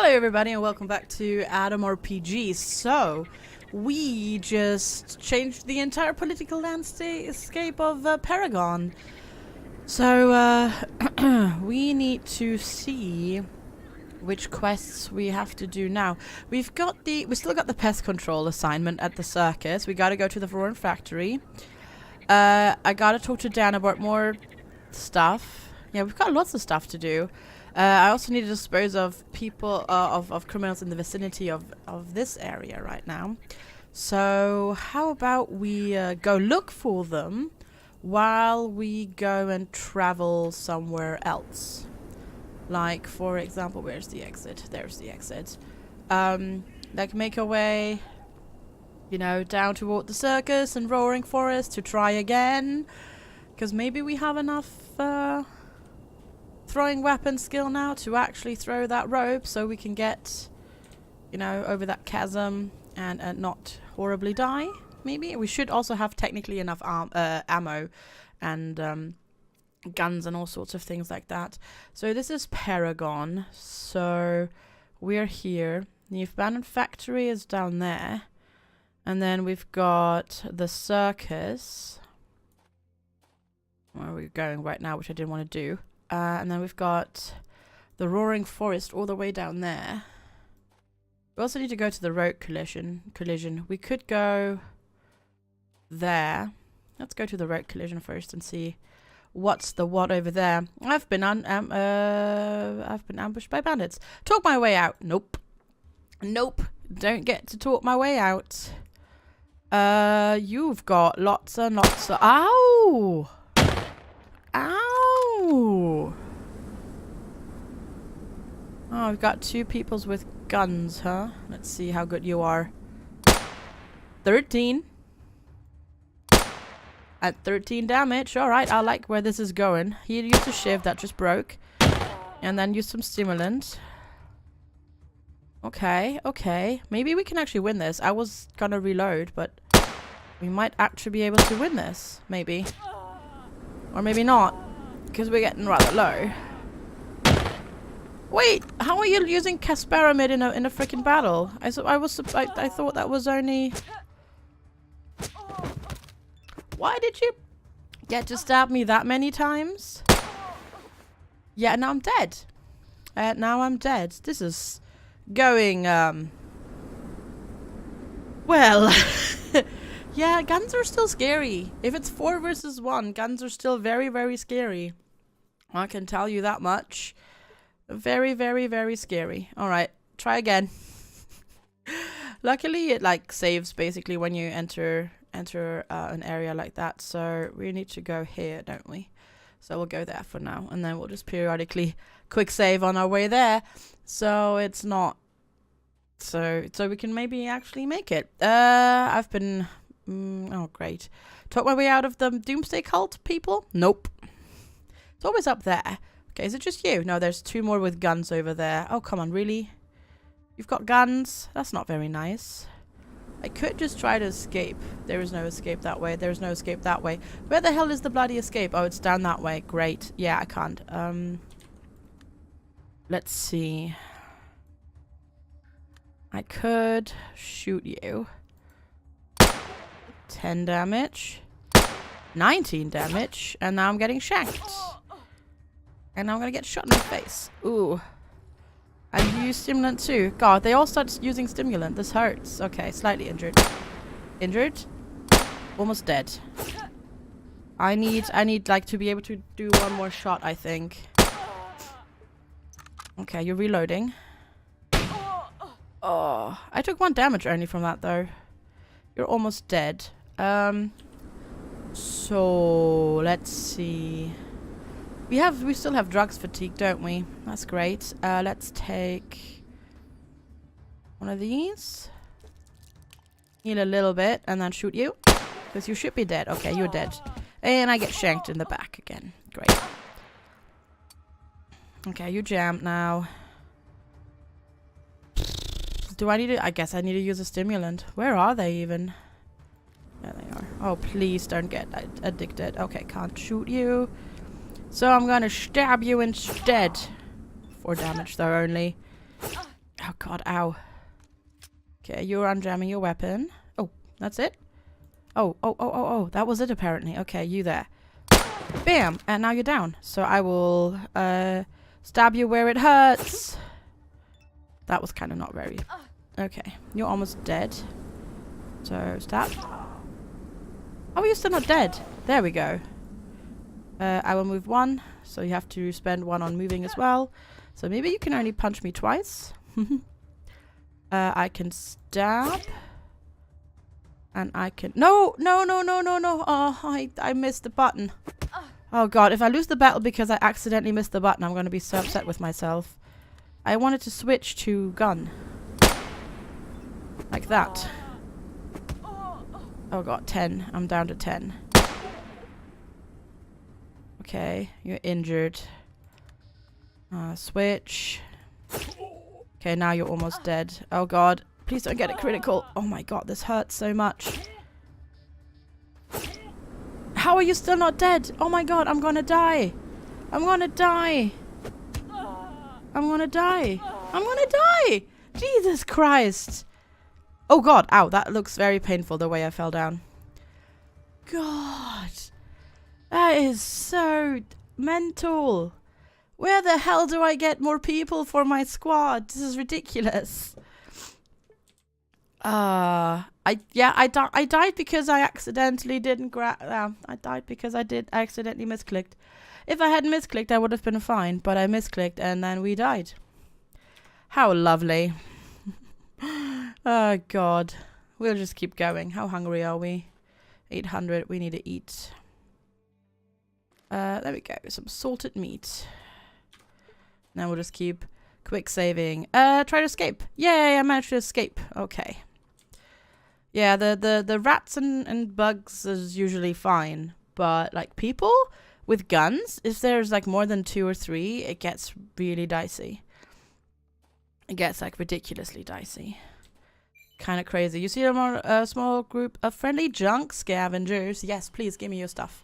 Hello everybody and welcome back to Adam RPG. So, we just changed the entire political landscape of Paragon. So, we need to see which quests we have to do now. We still got the pest control assignment at the circus. We gotta go to the Roaring Factory. I gotta talk to Dan about more stuff. Yeah, we've got lots of stuff to do. I also need to dispose of people, of criminals in the vicinity of this area right now. So how about we go look for them while we go and travel somewhere else? Like, for example, where's the exit? There's the exit. Like make our way, you know, down toward the circus and Roaring Forest to try again. Because maybe we have enough throwing weapon skill now to actually throw that rope so we can get, you know, over that chasm and not horribly die. Maybe we should also have technically enough ammo and guns and all sorts of things like that. So this is Paragon. So we're here. The abandoned factory is down there, and then we've got the circus where we're going right now, which I didn't want to do. And then we've got the Roaring Forest all the way down there. We also need to go to the road collision. We could go there. Let's go to the road collision first and see what's the what over there. I've been ambushed by bandits. Talk my way out. Nope. Nope. Don't get to talk my way out. You've got lots and lots of... Ow! Ow! Oh, we've got two peoples with guns, huh? Let's see how good you are. 13. At 13 damage. Alright, I like where this is going. He used a shiv that just broke. And then used some stimulant. Okay, okay. Maybe we can actually win this. I was gonna reload, but we might actually be able to win this. Maybe. Or maybe not, because we're getting rather low. Wait, how are you using Casparamid in a freaking battle? I thought that was only... Why did you get to stab me that many times? Yeah, now I'm dead. Now I'm dead. This is going, well... Yeah, guns are still scary. If it's 4 versus 1, guns are still very, very scary. I can tell you that much. Very, very, very scary. Alright, try again. Luckily, it like saves basically when you enter an area like that. So we need to go here, don't we? So we'll go there for now. And then we'll just periodically quick save on our way there. So it's not... So we can maybe actually make it. I've been... oh, great. Talk my way out of the Doomsday Cult people? Nope. It's always up there. Okay, is it just you? No, there's 2 more with guns over there. Oh, come on, really? You've got guns? That's not very nice. I could just try to escape. There is no escape that way. There is no escape that way. Where the hell is the bloody escape? Oh, it's down that way. Great. Yeah, I can't. Let's see. I could shoot you. 10 damage, 19 damage, and now I'm getting shanked. And now I'm gonna get shot in the face. Ooh. And you use stimulant too. God, they all start using stimulant. This hurts. Okay, slightly injured. Injured? Almost dead. I need like to be able to do one more shot, I think. Okay, you're reloading. Oh, I took 1 damage only from that though. You're almost dead. So let's see. We still have drugs fatigue, don't we? That's great. Let's take one of these. Heal a little bit and then shoot you. Because you should be dead. Okay, you're dead. And I get shanked in the back again. Great. Okay, you jammed now. Do I need to... I guess I need to use a stimulant. Where are they even? There they are. Oh, please don't get addicted. Okay, can't shoot you. So I'm gonna stab you instead. 4 damage though only. Oh god, ow. Okay, you're unjamming your weapon. Oh, that's it? Oh, that was it apparently. Okay, you there. Bam! And now you're down. So I will stab you where it hurts. That was kind of not very... Okay, you're almost dead. So, stab. Oh, you're still not dead. There we go. I will move 1. So you have to spend 1 on moving as well. So maybe you can only punch me twice. I can stab. And I can... No! Oh, I missed the button. Oh god, if I lose the battle because I accidentally missed the button, I'm going to be so upset with myself. I wanted to switch to gun. Like that. Oh god, 10. I'm down to 10. Okay, you're injured. Switch. Okay, now you're almost dead. Oh god, please don't get a critical. Oh my god, this hurts so much. How are you still not dead? Oh my god, I'm gonna die. I'm gonna die. I'm gonna die. I'm gonna die! Jesus Christ. Oh god, ow, that looks very painful the way I fell down. God. That is so mental. Where the hell do I get more people for my squad? This is ridiculous. I died because I accidentally didn't grab... I died because I accidentally misclicked. If I hadn't misclicked, I would have been fine, but I misclicked and then we died. How lovely. Oh god. We'll just keep going. How hungry are we? 800. We need to eat. There we go. Some salted meat. Now we'll just keep quick saving. Try to escape. Yay, I managed to escape. Okay. Yeah, the rats and bugs is usually fine. But, like, people with guns, if there's, like, more than 2 or 3, it gets really dicey. It gets, like, ridiculously dicey. Kind of crazy. You see a small group of friendly junk scavengers. Yes, please, give me your stuff.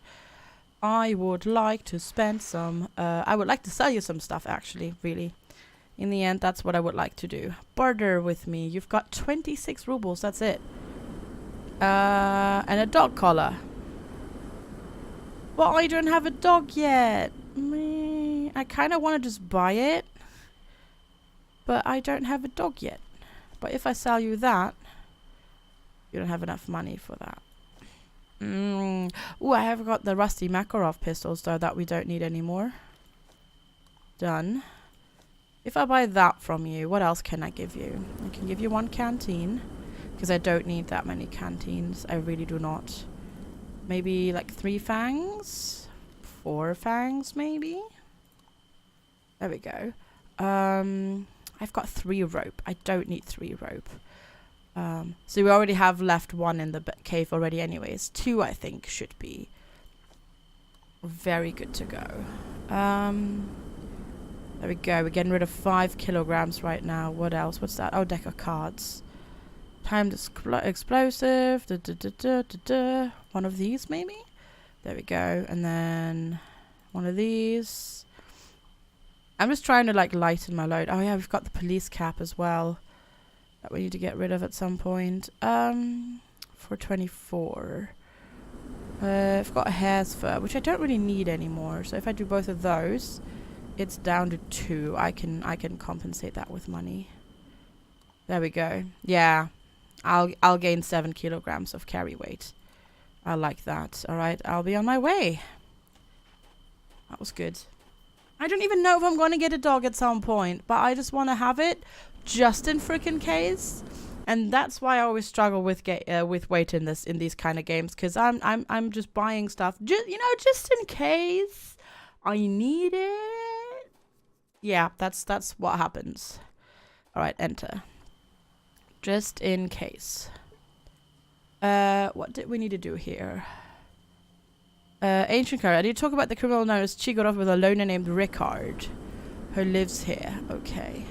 I would like to spend some... I would like to sell you some stuff, actually, really. In the end, that's what I would like to do. Barter with me. You've got 26 rubles, that's it. And a dog collar. Well, I don't have a dog yet. I kind of want to just buy it. But I don't have a dog yet. But if I sell you that, you don't have enough money for that. Oh, I have got the rusty Makarov pistols, though, that we don't need anymore. Done. If I buy that from you, what else can I give you? I can give you 1 canteen. Because I don't need that many canteens. I really do not. Maybe like 3 fangs? 4 fangs, maybe? There we go. I've got 3 rope. I don't need 3 rope. So we already have left 1 in the cave already anyways. 2, I think, should be very good to go. There we go. We're getting rid of 5 kilograms right now. What else? What's that? Oh, deck of cards. Timed explosive. One of these, maybe? There we go. And then 1 of these. I'm just trying to, like, lighten my load. Oh, yeah, we've got the police cap as well. That we need to get rid of at some point. For 24. I've got a hare's fur, which I don't really need anymore. So if I do both of those, it's down to 2. I can compensate that with money. There we go. Yeah. I'll gain 7 kilograms of carry weight. I like that. Alright, I'll be on my way. That was good. I don't even know if I'm going to get a dog at some point, but I just want to have it just in frickin' case. And that's why I always struggle with weight in these kind of games, because I'm just buying stuff just in case I need it. Yeah, that's what happens. All right, enter. Just in case. What did we need to do here? Ancient card. I need to talk about the criminal known as Chigurov with a loner named Ricard, who lives here. Okay.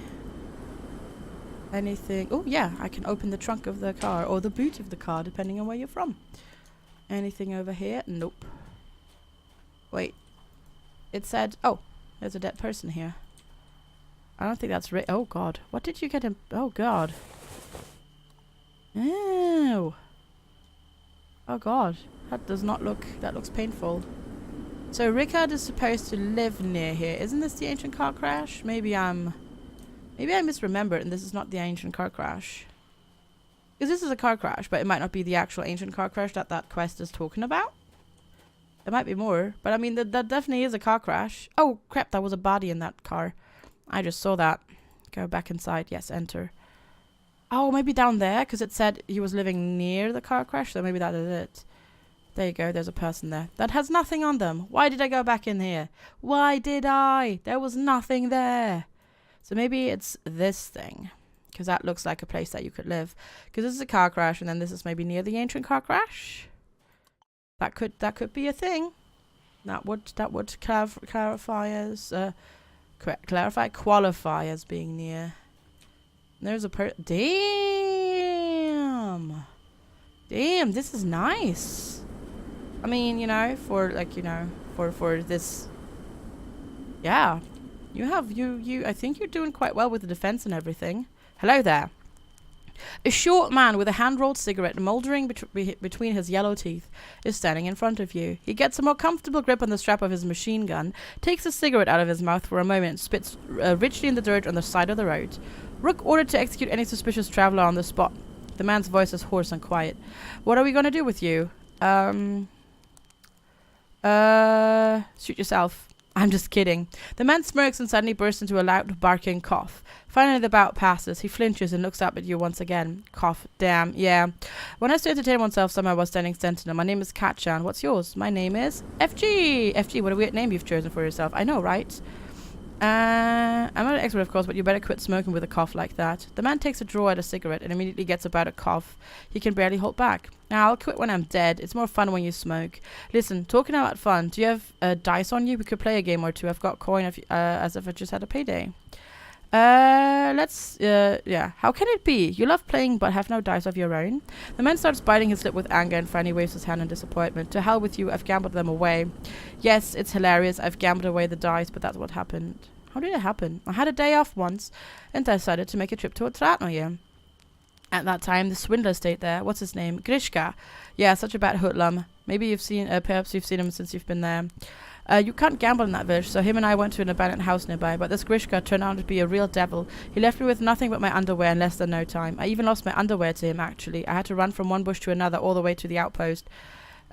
Anything? Oh, yeah. I can open the trunk of the car or the boot of the car, depending on where you're from. Anything over here? Nope. Wait. It said... Oh, there's a dead person here. I don't think that's oh god. What did you get him? Oh god. Ew. Oh god. That does not look, that looks painful. So Rickard is supposed to live near here. Isn't this the ancient car crash? Maybe I misremembered and this is not the ancient car crash. Because this is a car crash, but it might not be the actual ancient car crash that that quest is talking about. There might be more, but I mean, that definitely is a car crash. Oh crap, that was a body in that car. I just saw that. Go back inside. Yes, enter. Oh, maybe down there, because it said he was living near the car crash, so maybe that is it. There you go, there's a person there. That has nothing on them. Why did I go back in here? Why did I? There was nothing there. So maybe it's this thing, because that looks like a place that you could live. Because this is a car crash, and then this is maybe near the ancient car crash. That could be a thing. That would clarify as qualify as being near. There's a damn, this is nice. I mean, you know, for like, you know, for this, yeah, I think you're doing quite well with the defense and everything. Hello there. A short man with a hand-rolled cigarette mouldering between his yellow teeth is standing in front of you. He gets a more comfortable grip on the strap of his machine gun, takes a cigarette out of his mouth for a moment, and spits richly in the dirt on the side of the road. Rook ordered to execute any suspicious traveler on the spot. The man's voice is hoarse and quiet. What are we going to do with you? Shoot yourself. I'm just kidding. The man smirks and suddenly bursts into a loud barking cough. Finally the bout passes. He flinches and looks up at you once again. Cough. Damn. Yeah. One has to entertain oneself somehow while standing sentinel. My name is Katchan. What's yours? My name is FG. FG, what a weird name you've chosen for yourself. I know, right? I'm not an expert, of course, but you better quit smoking with a cough like that. The man takes a drawer out a cigarette and immediately gets about a cough he can barely hold back. Now, I'll quit when I'm dead. It's more fun when you smoke. Listen, talking about fun, do you have dice on you? We could play a game or two. I've got coin as if I just had a payday. Yeah. How can it be? You love playing but have no dice of your own? The man starts biting his lip with anger and finally waves his hand in disappointment. To hell with you, I've gambled them away. Yes, it's hilarious. I've gambled away the dice, but that's what happened. How did it happen? I had a day off once and decided to make a trip to Tratnoye. At that time, the swindler stayed there. What's his name? Grishka. Yeah, such a bad hoodlum. Maybe you've seen, perhaps you've seen him since you've been there. You can't gamble in that village, so him and I went to an abandoned house nearby, but this Grishka turned out to be a real devil. He left me with nothing but my underwear in less than no time. I even lost my underwear to him, actually. I had to run from one bush to another all the way to the outpost.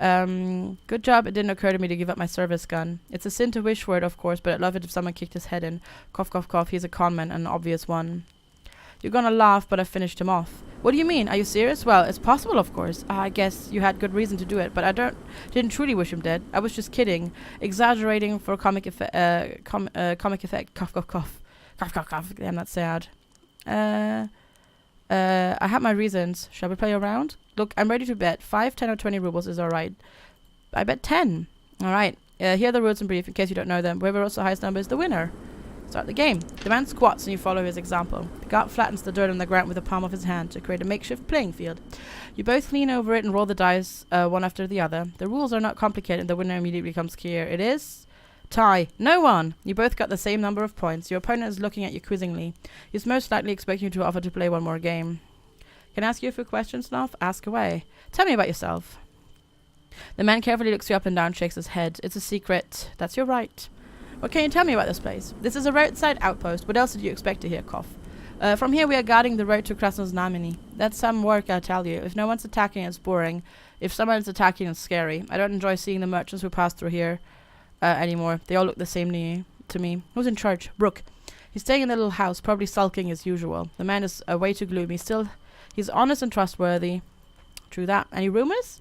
Good job it didn't occur to me to give up my service gun. It's a sin to wish for it, of course, but I'd love it if someone kicked his head in. Cough, cough, cough. He's a conman, an obvious one. You're gonna laugh, but I finished him off. What do you mean? Are you serious? Well, it's possible, of course. I guess you had good reason to do it, but I didn't truly wish him dead. I was just kidding, exaggerating for comic effect. Cough, cough, cough, cough, cough, cough. Damn, that's sad. I have my reasons. Shall we play a round? Look, I'm ready to bet. 5, 10, or 20 rubles is all right. I bet 10. All right. Here are the rules in brief, in case you don't know them. Whoever rolls the highest number is the winner. Start the game. The man squats and you follow his example. The guard flattens the dirt on the ground with the palm of his hand to create a makeshift playing field. You both lean over it and roll the dice one after the other. The rules are not complicated. The winner immediately becomes clear. It is tie. No one. You both got the same number of points. Your opponent is looking at you quizzingly. He's most likely expecting you to offer to play one more game. Can I ask you a few questions, Nov? Ask away. Tell me about yourself. The man carefully looks you up and down, shakes his head. It's a secret. That's your right. What can you tell me about this place? This is a roadside outpost. What else did you expect to hear, Koff? From here we are guarding the road to Krasnoznameni. That's some work, I tell you. If no one's attacking, it's boring. If someone is attacking, it's scary. I don't enjoy seeing the merchants who pass through here anymore. They all look the same to me. Who's in charge? Rook. He's staying in the little house, probably sulking as usual. The man is way too gloomy. Still, he's honest and trustworthy. True that. Any rumors?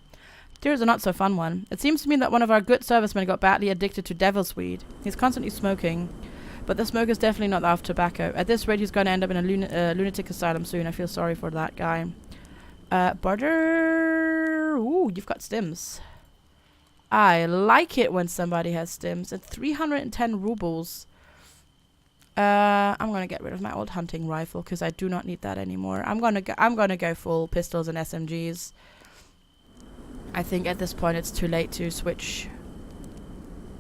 Here's a not-so-fun one. It seems to me that one of our good servicemen got badly addicted to devil's weed. He's constantly smoking. But the smoke is definitely not of tobacco. At this rate, he's going to end up in a lunatic asylum soon. I feel sorry for that guy. Barter. Ooh, you've got stims. I like it when somebody has stims. At 310 rubles. I'm gonna get rid of my old hunting rifle because I do not need that anymore. I'm gonna go full pistols and SMGs. I think at this point it's too late to switch.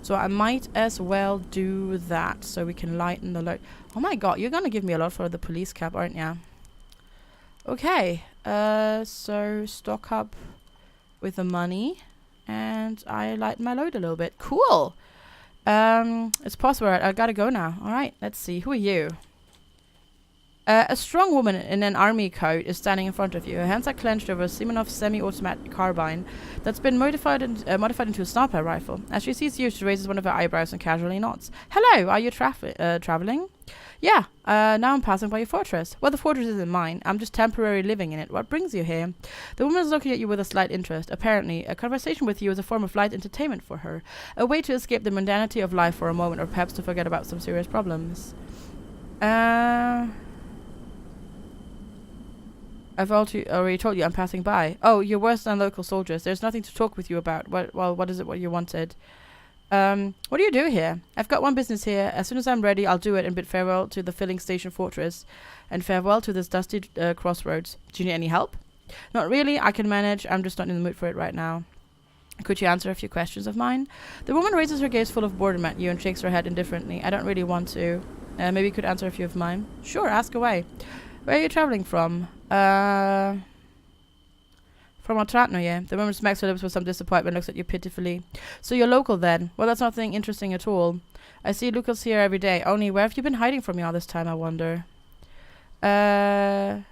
So I might as well do that so we can lighten the load. Oh my god, you're gonna give me a lot for the police cap, aren't ya? Okay, so stock up with the money and I lighten my load a little bit. Cool! It's possible. I gotta go now. Alright, let's see. Who are you? A strong woman in an army coat is standing in front of you. Her hands are clenched over a Simonov semi-automatic carbine that's been modified into a sniper rifle. As she sees you, she raises one of her eyebrows and casually nods. Hello, are you traveling? Yeah, now I'm passing by your fortress. Well, the fortress isn't mine. I'm just temporarily living in it. What brings you here? The woman is looking at you with a slight interest. Apparently, a conversation with you is a form of light entertainment for her. A way to escape the mundanity of life for a moment, or perhaps to forget about some serious problems. I've already told you I'm passing by. Oh, you're worse than local soldiers. There's nothing to talk with you about. What is it what you wanted? What do you do here? I've got one business here. As soon as I'm ready, I'll do it and bid farewell to the filling station fortress. And farewell to this dusty crossroads. Do you need any help? Not really. I can manage. I'm just not in the mood for it right now. Could you answer a few questions of mine? The woman raises her gaze full of boredom at you and shakes her head indifferently. I don't really want to. Maybe you could answer a few of mine. Sure, ask away. Where are you traveling from? From Otratnoye. The woman smacks her lips with some disappointment and looks at you pitifully. So you're local then? Well, that's nothing interesting at all. I see locals here every day. Only, where have you been hiding from me all this time, I wonder? There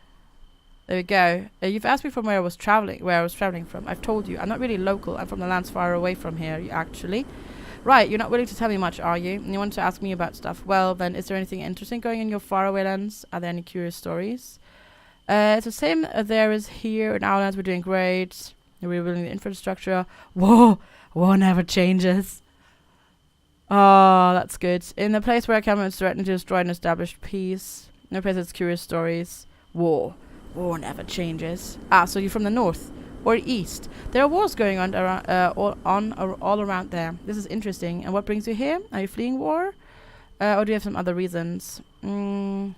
we go. You've asked me from where I was traveling from. I've told you. I'm not really local. I'm from the lands far away from here, actually. Right, you're not willing to tell me much, are you? And you want to ask me about stuff. Well, then, is there anything interesting going in your faraway lands? Are there any curious stories? It's the same there as here. In our lands, we're doing great. We're rebuilding the infrastructure. Whoa! War never changes. Oh, that's good. In the place where I come, it's threatening to destroy an established peace. No place that's curious stories. War. War never changes. Ah, so you're from the north. Or east. There are wars going on all around there. This is interesting. And what brings you here? Are you fleeing war? Or do you have some other reasons? I'm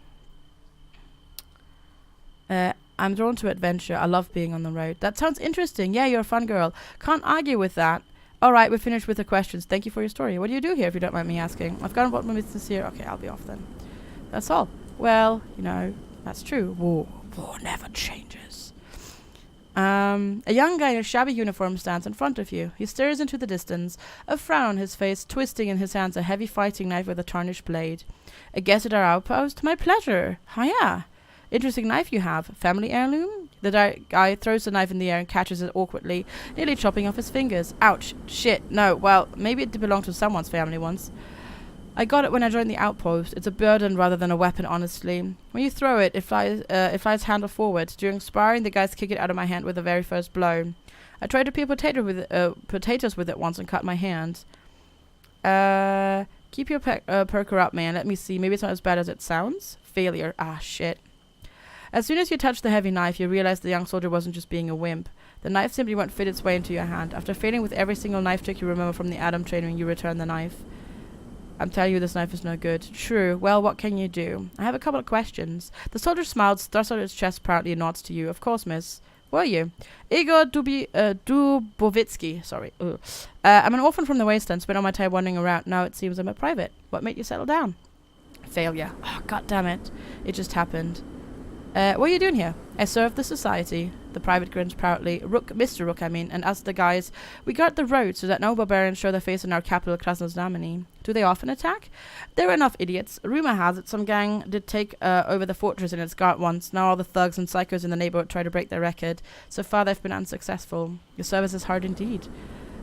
drawn to adventure. I love being on the road. That sounds interesting. Yeah, you're a fun girl. Can't argue with that. Alright, we're finished with the questions. Thank you for your story. What do you do here, if you don't mind me asking? I've gotten what my business here. Okay, I'll be off then. That's all. Well, you know, that's true. War never changes. A young guy in a shabby uniform stands in front of you. He stares into the distance, a frown on his face, twisting in his hands a heavy fighting knife with a tarnished blade. A guest at our outpost? My pleasure. Hiya. Interesting knife you have. Family heirloom? The guy throws the knife in the air and catches it awkwardly, nearly chopping off his fingers. Ouch. Shit. No. Well, maybe it did belong to someone's family once. I got it when I joined the outpost. It's a burden rather than a weapon, honestly. When you throw it, it flies handle forward. During sparring, the guys kick it out of my hand with the very first blow. I tried to peel potatoes with it once and cut my hand. Keep your perker up, man. Let me see. Maybe it's not as bad as it sounds. Failure. Ah, shit. As soon as you touch the heavy knife, you realize the young soldier wasn't just being a wimp. The knife simply won't fit its way into your hand. After failing with every single knife trick you remember from the Adam training, you return the knife. I'm telling you, this knife is no good. True. Well, what can you do? I have a couple of questions. The soldier smiles, thrusts out his chest proudly, and nods to you. Of course, miss. Who are you? Igor Dubovitsky. Sorry. I'm an orphan from the wasteland. Spent all my time wandering around. Now it seems I'm a private. What made you settle down? Failure. Oh, god damn it. It just happened. What are you doing here? I serve the society. The private grins proudly. Mr. Rook, I mean, and us the guys. We guard the road so that no barbarians show their face in our capital, Krasnoznameni. Do they often attack? There are enough idiots. Rumor has it some gang did take over the fortress in its guard once. Now all the thugs and psychos in the neighborhood try to break their record. So far they've been unsuccessful. Your service is hard indeed.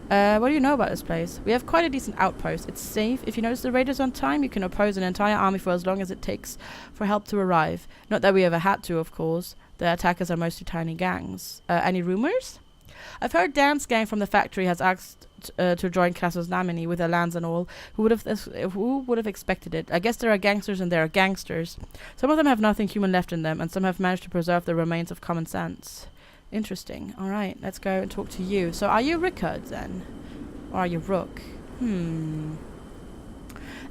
What do you know about this place? We have quite a decent outpost. It's safe. If you notice the raiders on time, you can oppose an entire army for as long as it takes for help to arrive. Not that we ever had to, of course. The attackers are mostly tiny gangs. Any rumors? I've heard Dan's gang from the factory has asked to join Krasnoznameni with their lands and all. Who would have expected it? I guess there are gangsters and there are gangsters. Some of them have nothing human left in them, and some have managed to preserve the remains of common sense. Interesting. Alright, let's go and talk to you. So are you Rickard then? Or are you Rook?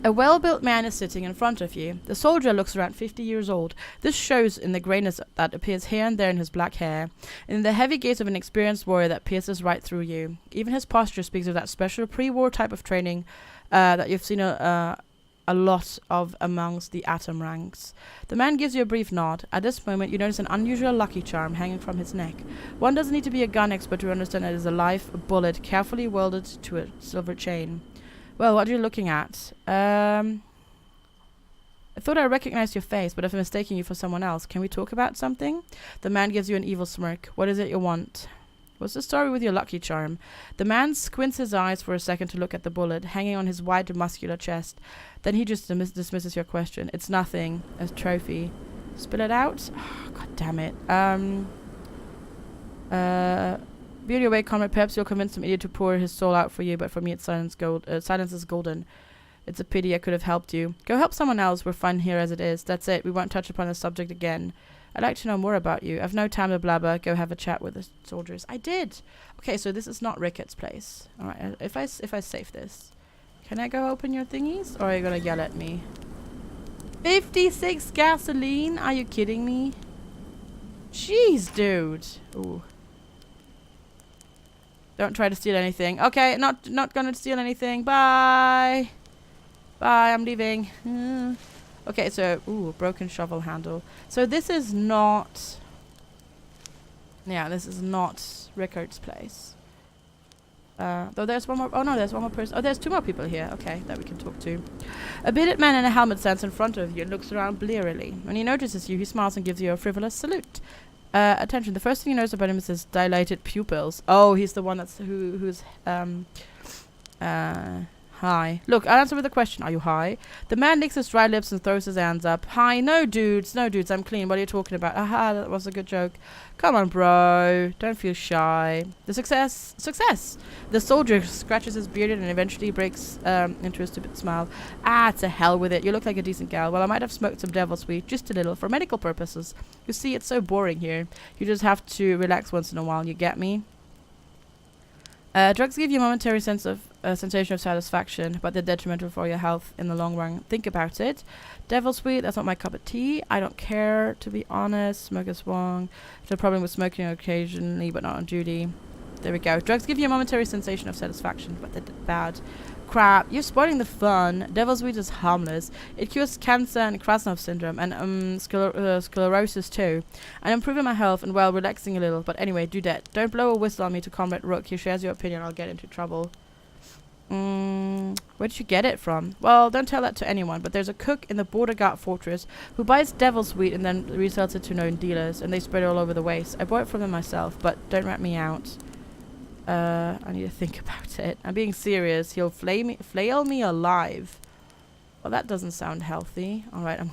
A well-built man is sitting in front of you. The soldier looks around 50 years old. This shows in the grayness that appears here and there in his black hair, and in the heavy gaze of an experienced warrior that pierces right through you. Even his posture speaks of that special pre-war type of training that you've seen a lot of amongst the atom ranks. The man gives you a brief nod. At this moment, you notice an unusual lucky charm hanging from his neck. One doesn't need to be a gun expert to understand that it is a live bullet carefully welded to a silver chain. Well, what are you looking at? I thought I recognized your face, but if I'm mistaking you for someone else, can we talk about something? The man gives you an evil smirk. What is it you want? What's the story with your lucky charm? The man squints his eyes for a second to look at the bullet hanging on his wide muscular chest. Then he just dismisses your question. It's nothing. A trophy. Spill it out? Oh, God damn it. Be on your way, comrade. Perhaps you'll convince some idiot to pour his soul out for you, but for me it's silence is golden. It's a pity I could have helped you. Go help someone else. We're fine here as it is. That's it. We won't touch upon the subject again. I'd like to know more about you. I've no time to blabber. Go have a chat with the soldiers. I did. Okay, so this is not Ricketts' place. Alright, if I save this, can I go open your thingies? Or are you gonna yell at me? 56 gasoline? Are you kidding me? Jeez, dude. Ooh. Don't try to steal anything. Okay, not gonna steal anything. Bye. Bye, I'm leaving. Okay, so, ooh, broken shovel handle. So this is not... Yeah, this is not Rickard's place. Though there's one more... Oh, no, there's one more person. Oh, there's two more people here. Okay, that we can talk to. A bearded man in a helmet stands in front of you and looks around blearily. When he notices you, he smiles and gives you a frivolous salute. Attention, the first thing you notice about him is his dilated pupils. Oh, he's the one that's who's high. Look, I'll answer with a question. Are you high? The man licks his dry lips and throws his hands up. Hi, no dudes, I'm clean. What are you talking about? Aha, that was a good joke. Come on, bro. Don't feel shy. The success. The soldier scratches his beard and eventually breaks into a stupid smile. Ah, to hell with it. You look like a decent gal. Well, I might have smoked some devil's weed, just a little, for medical purposes. You see, it's so boring here. You just have to relax once in a while. You get me? Drugs give you a momentary sensation of satisfaction, but they're detrimental for your health in the long run. Think about it. Devil's weed, that's not my cup of tea. I don't care, to be honest. Smoke is wrong. There's a problem with smoking occasionally, but not on duty. There we go. Drugs give you a momentary sensation of satisfaction, but they're bad. Crap, you're spoiling the fun. Devil's weed is harmless. It cures cancer and Krasnov syndrome and sclerosis too. I'm improving my health and, well, relaxing a little. But anyway, do that. Don't blow a whistle on me to Comrade Rook. He shares your opinion. I'll get into trouble. Where did you get it from? Well, don't tell that to anyone, but there's a cook in the border guard fortress who buys devil's wheat and then resells it to known dealers, and they spread it all over the waste. I bought it from them myself, but don't rat me out. I need to think about it. I'm being serious. He'll flail me alive. Well, that doesn't sound healthy. Alright, I'm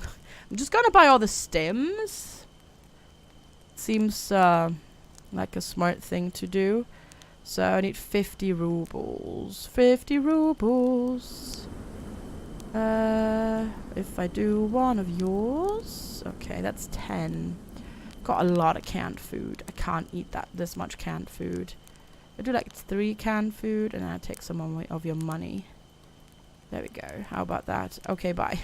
just gonna buy all the stems. Seems like a smart thing to do. So I need 50 rubles. 50 rubles. If I do one of yours. Okay, that's 10. Got a lot of canned food. I can't eat this much canned food. I do like 3 canned food, and then I take some of your money. There we go. How about that? Okay, bye.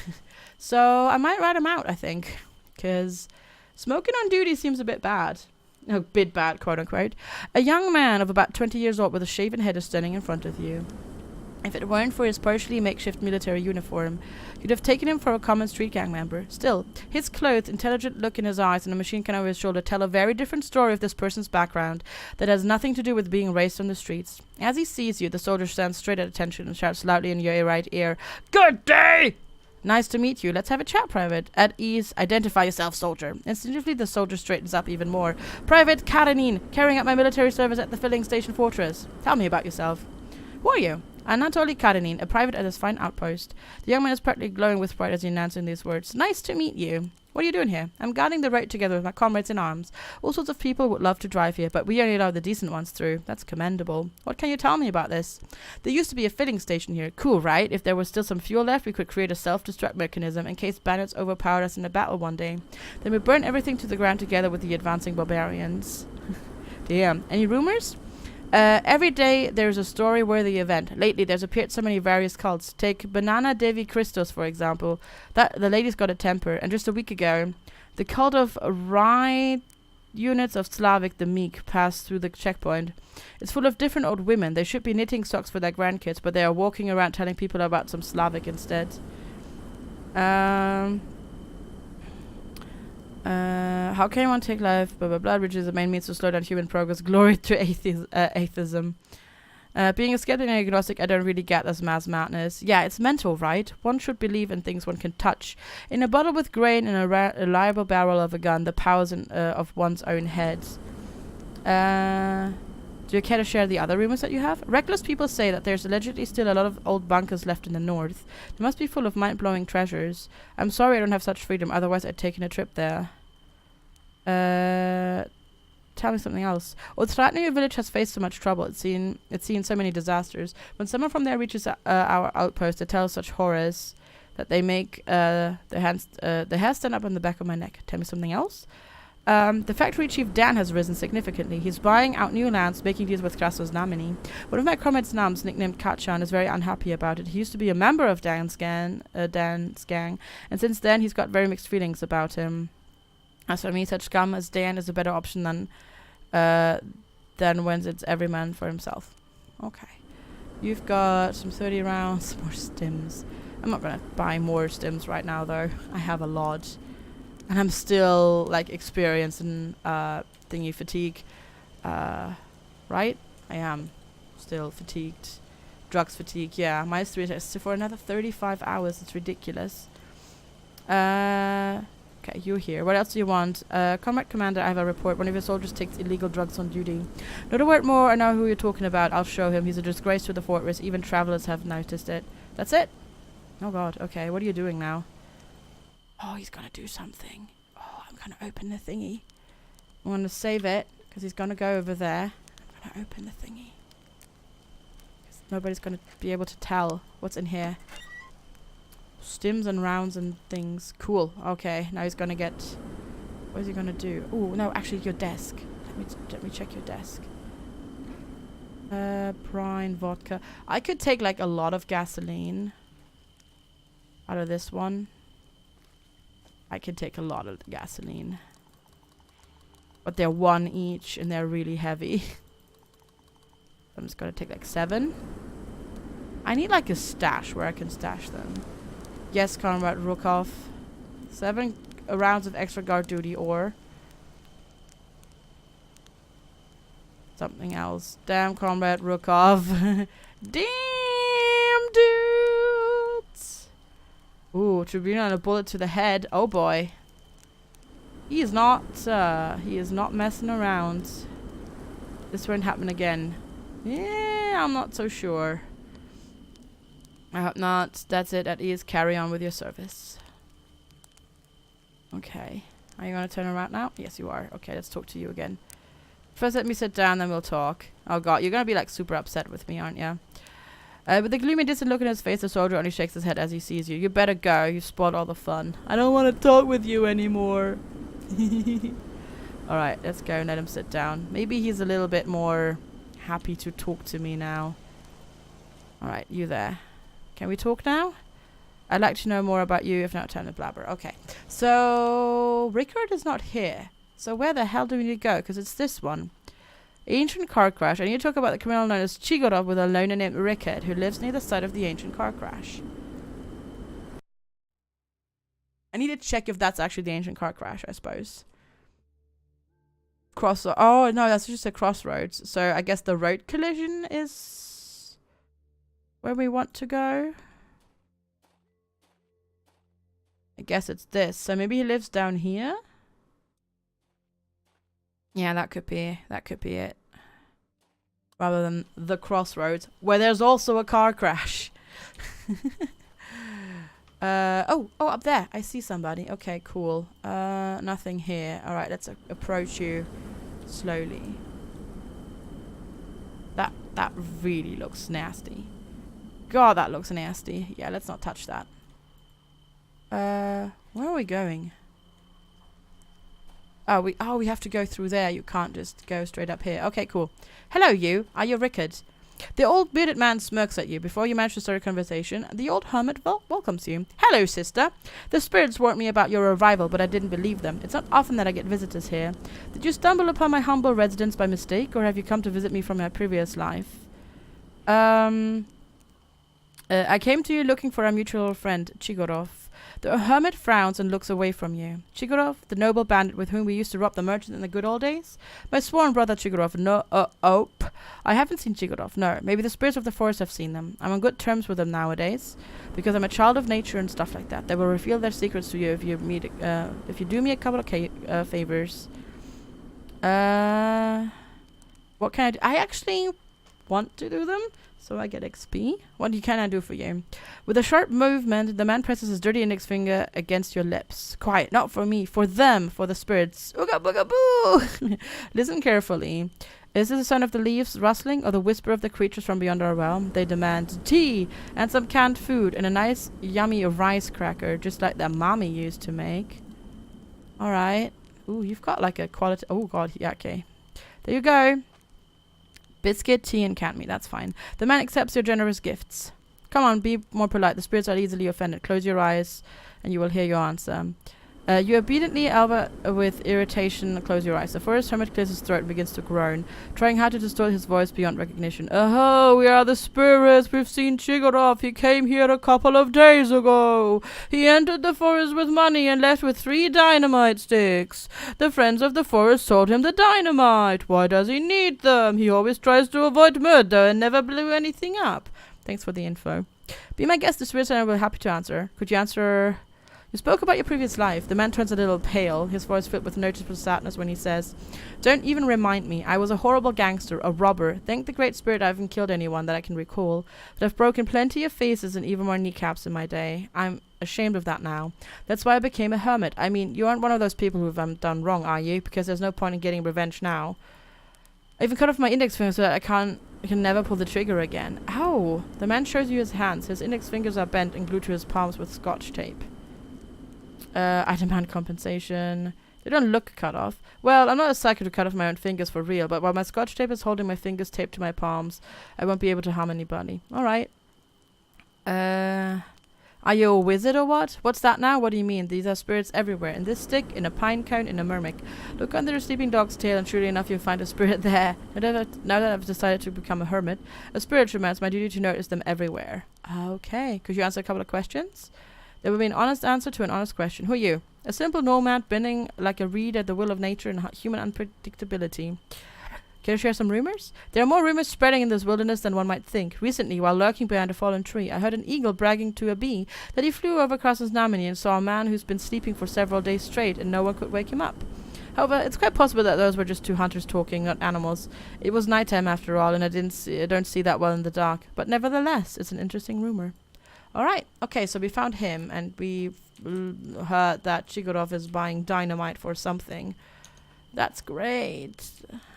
So I might rat him out, I think, because smoking on duty seems a bit bad. A bit bad, quote unquote. A young man of about 20 years old with a shaven head is standing in front of you. If it weren't for his partially makeshift military uniform, you'd have taken him for a common street gang member. Still, his clothes, intelligent look in his eyes, and a machine gun over his shoulder tell a very different story of this person's background that has nothing to do with being raised on the streets. As he sees you, the soldier stands straight at attention and shouts loudly in your right ear, "Good day! Nice to meet you. Let's have a chat, Private." At ease. Identify yourself, soldier. Instinctively, the soldier straightens up even more. "Private Karenin, carrying out my military service at the filling station fortress." "Tell me about yourself." "Who are you?" "Anatoly Karenin, a private at this fine outpost." The young man is practically glowing with pride as he announces these words. "Nice to meet you. What are you doing here?" "I'm guarding the road together with my comrades in arms. All sorts of people would love to drive here, but we only allow the decent ones through. That's commendable. What can you tell me about this?" "There used to be a filling station here. Cool, right? If there was still some fuel left, we could create a self-destruct mechanism in case bandits overpowered us in a battle one day. Then we burn everything to the ground together with the advancing barbarians." Damn. "Any rumors?" Every day there's a story-worthy event. Lately, there's appeared so many various cults. Take Banana Devi Christos, for example. That the lady's got a temper. And just a week ago, the cult of Rite Units of Slavic the Meek passed through the checkpoint. It's full of different old women. They should be knitting socks for their grandkids, but they are walking around telling people about some Slavic instead. How can one take life? Blah blah blah, which is the main means to slow down human progress. Glory to atheism. Being a skeptic and agnostic, I don't really get this mass madness. Yeah, it's mental, right? One should believe in things one can touch. In a bottle with grain and a reliable barrel of a gun, the powers of one's own head. Do you care to share the other rumors that you have? Reckless people say that there's allegedly still a lot of old bunkers left in the north. They must be full of mind-blowing treasures. I'm sorry I don't have such freedom, otherwise I'd taken a trip there. Tell me something else. Otratny village has faced so much trouble. It's seen so many disasters. When someone from there reaches our outpost, they tell such horrors that they make the hair stand up on the back of my neck. Tell me something else. The factory chief Dan has risen significantly. He's buying out new lands, making deals with Krasso's Namini. One of my comrades, Nams, nicknamed Kachan, is very unhappy about it. He used to be a member of Dan's gang, and since then he's got very mixed feelings about him. As for me, such scum as Dan is a better option than when it's every man for himself. Okay. You've got some 30 rounds, more stims. I'm not gonna buy more stims right now though. I have a lot. And I'm still like experiencing thingy fatigue. Right? I am still fatigued. Drugs fatigue, yeah. My history is for another 35 hours. It's ridiculous. Okay, you're here. What else do you want? Comrade Commander, I have a report. One of your soldiers takes illegal drugs on duty. Not a word more. I know who you're talking about. I'll show him. He's a disgrace to the fortress. Even travelers have noticed it. That's it? Oh god, okay. What are you doing now? Oh, he's gonna do something. Oh, I'm gonna open the thingy. I'm gonna save it, because he's gonna go over there. I'm gonna open the thingy. Nobody's gonna be able to tell what's in here. Stims and rounds and things. Cool. Okay, now he's gonna get... What is he gonna do? Oh, no, actually your desk. Let me check your desk. Brine, vodka. I could take like a lot of gasoline out of this one. I could take a lot of gasoline. But they're one each and they're really heavy. I'm just gonna take like 7. I need like a stash where I can stash them. Yes, Comrade Rukov. 7 rounds of extra guard duty or something else. Damn, Comrade Rukov. Damn, dudes. Ooh, Tribunal and a bullet to the head. Oh boy. He is not messing around. This won't happen again. Yeah, I'm not so sure. I hope not. That's it. At ease. Carry on with your service. Okay. Are you going to turn around now? Yes, you are. Okay, let's talk to you again. First, let me sit down, then we'll talk. Oh god, you're going to be like super upset with me, aren't you? With a gloomy, distant look in his face, the soldier only shakes his head as he sees you. You better go. You spoiled all the fun. I don't want to talk with you anymore. Alright, let's go and let him sit down. Maybe he's a little bit more happy to talk to me now. Alright, you there. Can we talk now? I'd like to know more about you, if not time to blabber. Okay. So, Rickard is not here. So where the hell do we need to go? Because it's this one. Ancient car crash. I need to talk about the criminal known as Chigurov with a loner named Rickard, who lives near the site of the ancient car crash. I need to check if that's actually the ancient car crash, I suppose. Oh, no, that's just a crossroads. So I guess the road collision is where we want to go. I guess it's this. So maybe he lives down here? Yeah, that could be it. Rather than the crossroads, where there's also a car crash. Oh, up there. I see somebody. Okay, cool. Nothing here. Alright, let's approach you slowly. That really looks nasty. God, that looks nasty. Yeah, let's not touch that. Where are we going? We have to go through there. You can't just go straight up here. Okay, cool. Hello, you. Are you Rickard? The old bearded man smirks at you. Before you manage to start a conversation, the old hermit welcomes you. Hello, sister. The spirits warned me about your arrival, but I didn't believe them. It's not often that I get visitors here. Did you stumble upon my humble residence by mistake, or have you come to visit me from my previous life? I came to you looking for our mutual friend, Chigurov. The hermit frowns and looks away from you. Chigurov, the noble bandit with whom we used to rob the merchant in the good old days? My sworn brother Chigurov. No, I haven't seen Chigurov, no. Maybe the spirits of the forest have seen them. I'm on good terms with them nowadays, because I'm a child of nature and stuff like that. They will reveal their secrets to you if you do me a couple of favors. What can I do? I actually want to do them, so I get XP. What can I do for you? With a sharp movement, the man presses his dirty index finger against your lips. Quiet, not for me, for them, for the spirits. Ooga booga boo! Listen carefully. Is this the sound of the leaves rustling, or the whisper of the creatures from beyond our realm? They demand tea, and some canned food, and a nice, yummy rice cracker, just like that mommy used to make. Alright. Ooh, you've got like a quality... Oh god, yeah, okay. There you go. Biscuit, tea, and canned meat. That's fine. The man accepts your generous gifts. Come on, be more polite. The spirits are easily offended. Close your eyes, and you will hear your answer. You obediently, Alva, with irritation, close your eyes. The forest hermit clears his throat and begins to groan, trying hard to distort his voice beyond recognition. Oh, we are the spirits. We've seen Chigurov. He came here a couple of days ago. He entered the forest with money and left with 3 dynamite sticks. The friends of the forest sold him the dynamite. Why does he need them? He always tries to avoid murder and never blew anything up. Thanks for the info. Be my guest, the spirits, and I will be happy to answer. Could you answer... You spoke about your previous life. The man turns a little pale, his voice filled with noticeable sadness when he says, Don't even remind me. I was a horrible gangster, a robber. Thank the Great Spirit I haven't killed anyone that I can recall. But I've broken plenty of faces and even more kneecaps in my day. I'm ashamed of that now. That's why I became a hermit. I mean, you aren't one of those people who've done wrong, are you? Because there's no point in getting revenge now. I even cut off my index finger so that I can never pull the trigger again. Ow! The man shows you his hands. His index fingers are bent and glued to his palms with scotch tape. I demand compensation. They don't look cut off. Well, I'm not a psycho to cut off my own fingers for real, but while my scotch tape is holding my fingers taped to my palms, I won't be able to harm anybody. Alright. Are you a wizard or what? What's that now? What do you mean? These are spirits everywhere. In this stick, in a pine cone, in a murmic. Look under a sleeping dog's tail and surely enough you'll find a spirit there. Now that I've decided to become a hermit, a spirit remains my duty to notice them everywhere. Okay. Could you answer a couple of questions? There will be an honest answer to an honest question. Who are you? A simple nomad bending like a reed at the will of nature and human unpredictability. Can you share some rumors? There are more rumors spreading in this wilderness than one might think. Recently, while lurking behind a fallen tree, I heard an eagle bragging to a bee that he flew over Krasnoznameni and saw a man who's been sleeping for several days straight and no one could wake him up. However, it's quite possible that those were just 2 hunters talking, not animals. It was nighttime after all, and I don't see that well in the dark. But nevertheless, it's an interesting rumor. Alright, okay, so we found him, and we heard that Chigurov is buying dynamite for something. That's great.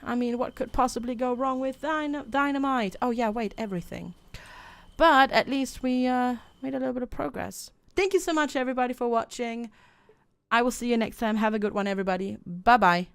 I mean, what could possibly go wrong with dynamite? Oh yeah, wait, everything. But at least we made a little bit of progress. Thank you so much, everybody, for watching. I will see you next time. Have a good one, everybody. Bye-bye.